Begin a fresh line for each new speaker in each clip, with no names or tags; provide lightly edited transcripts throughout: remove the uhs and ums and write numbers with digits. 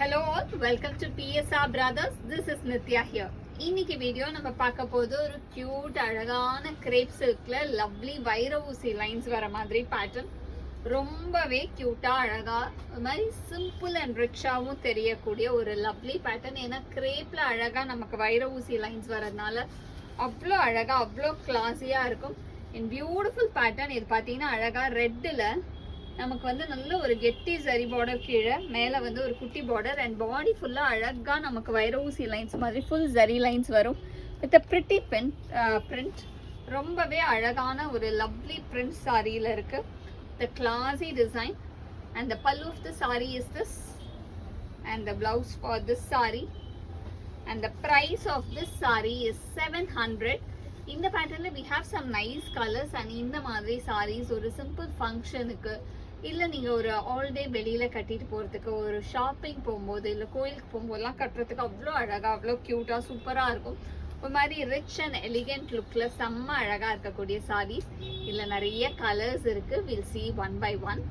Hello all, welcome to PSR Brothers. This is Nitya here. இன்னைக்கு video நம்ம பார்க்க போது ஒரு கியூட் அழகான கிரேப் சில்க்ல லவ்லி வைர ஊசி லைன்ஸ் வர மாதிரி பேட்டர்ன். ரொம்பவே கியூட்டா அழகா ஒரு மாதிரி சிம்பிள் அண்ட் ரிச்சாவும் தெரியக்கூடிய ஒரு லவ்லி பேட்டர்ன். ஏன்னா கிரேப்ல அழகா நமக்கு வைர ஊசி லைன்ஸ் வரதுனால அவ்வளோ அழகா அவ்வளோ கிளாஸியா இருக்கும். இன் பியூட்டிஃபுல் பேட்டர்ன். இது பார்த்தீங்கன்னா அழகா ரெட்டில் நமக்கு வந்து நல்ல ஒரு கெட்டி ஜரி பார்டர், கீழே மேலே வந்து ஒரு குட்டி பார்டர் அண்ட் பாடி ஃபுல்லாக அழகாக நமக்கு வைர ஊசி லைன்ஸ் மாதிரி ஃபுல் ஜரி லைன்ஸ் வரும் வித் அ பிரிட்டி பிரிண்ட். ரொம்பவே அழகான ஒரு லவ்லி பிரிண்ட் சாரியில் இருக்குது. The classy design and the pallu of the sari is this and the blouse for this sari and the price of this sari is 700. இந்த பேட்டர்னில் we have some nice colors and இந்த மாதிரி sarees ஒரு சிம்பிள் ஃபங்க்ஷனுக்கு இல்லை நீங்கள் ஒரு ஆல் டே வெளியில் கட்டிட்டு போகிறதுக்கு, ஒரு ஷாப்பிங் போகும்போது இல்லை கோயிலுக்கு போகும்போதெல்லாம் கட்டுறதுக்கு அவ்வளோ அழகாக அவ்வளோ க்யூட்டாக சூப்பராக இருக்கும். ஒரு மாதிரி ரிச் அண்ட் எலிகென்ட் லுக்கில் செம்ம அழகாக இருக்கக்கூடிய sarees. இதில் நிறைய கலர்ஸ் இருக்குது. Will see one by one.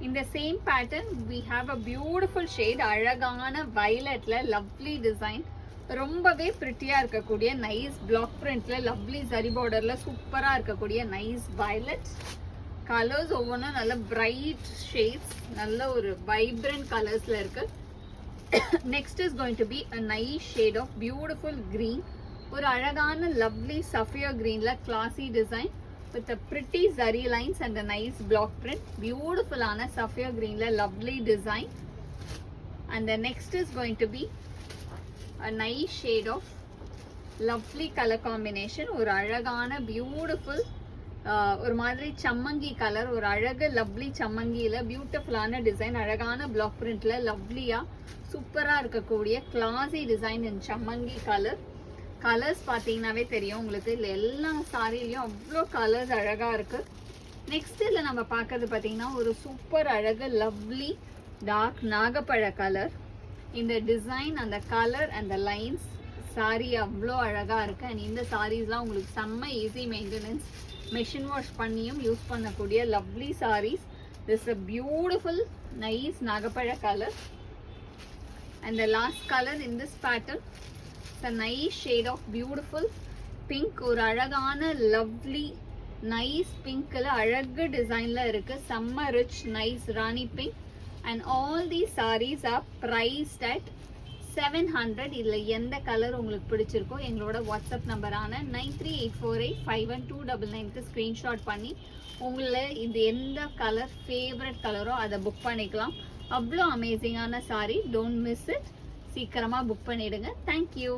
இந்த same pattern we have a beautiful shade, அழகான வயலட்ல லவ்லி டிசைன், ரொம்பவே பிரிட்டியா இருக்கக்கூடிய நைஸ் பிளாக் பிரிண்ட்ல லவ்லி ஜரி பார்டர்ல சூப்பரா இருக்கக்கூடிய நைஸ் வயலட் கலர்ஸ். ஒவ்வொன்றும் நல்ல பிரைட் ஷேட்ஸ், நல்ல ஒரு வைப்ரண்ட் கலர்ஸ்ல இருக்கு. Next is going to be a nice shade of beautiful green, ஒரு அழகான லவ்லி சஃபியா கிரீன்ல classy design with pretty zari lines and nice black print. பியூட்டிஃபுல்லான சஃபியா கிரீன்ல lovely design. And the next is going to be a nice shade of lovely color combination, ஒரு அழகான beautiful ஒரு மாதிரி சம்மங்கி colour, ஒரு அழகு லவ்லி சம்மங்கியில பியூட்டிஃபுல்லான டிசைன், அழகான பிளாக் பிரிண்ட்ல லவ்லியா சூப்பரா இருக்கக்கூடிய கிளாசி டிசைன் இன் சம்மங்கி கலர். கலர்ஸ் பார்த்தீங்கன்னாவே தெரியும் உங்களுக்கு, இல்லை எல்லா சாரிலையும் அவ்வளோ கலர்ஸ் அழகா இருக்கு. நெக்ஸ்ட் இதில் நம்ம பார்க்கறது பார்த்தீங்கன்னா ஒரு சூப்பர் அழகு லவ்லி டார்க் நாகப்பழ கலர். இந்த டிசைன், அந்த colour and the lines sari அவ்வளோ அழகாக இருக்குது. அண்ட் இந்த சாரீஸ்லாம் உங்களுக்கு செம்ம ஈஸி மெயின்டெனன்ஸ், மெஷின் வாஷ் பண்ணியும் யூஸ் பண்ணக்கூடிய lovely saris. This a beautiful nice நாகப்பழ colour. And the last colour in this pattern it's a nice shade of beautiful pink, ஒரு அழகான லவ்லி நைஸ் பிங்க்கில் அழகு டிசைனில் இருக்குது. செம்ம rich nice rani pink. And all these sarees are priced at 700. இதில் எந்த கலர் உங்களுக்கு பிடிச்சிருக்கோ எங்களோட வாட்ஸ்அப் நம்பரான 9384851299க்கு ஸ்க்ரீன்ஷாட் பண்ணி உங்களை இது எந்த கலர் ஃபேவரட் கலரோ அதை புக் பண்ணிக்கலாம். அவ்வளோ அமேசிங்கான சாரி, டோன்ட் மிஸ் இட். சீக்கிரமாக புக் பண்ணிவிடுங்க. தேங்க்யூ.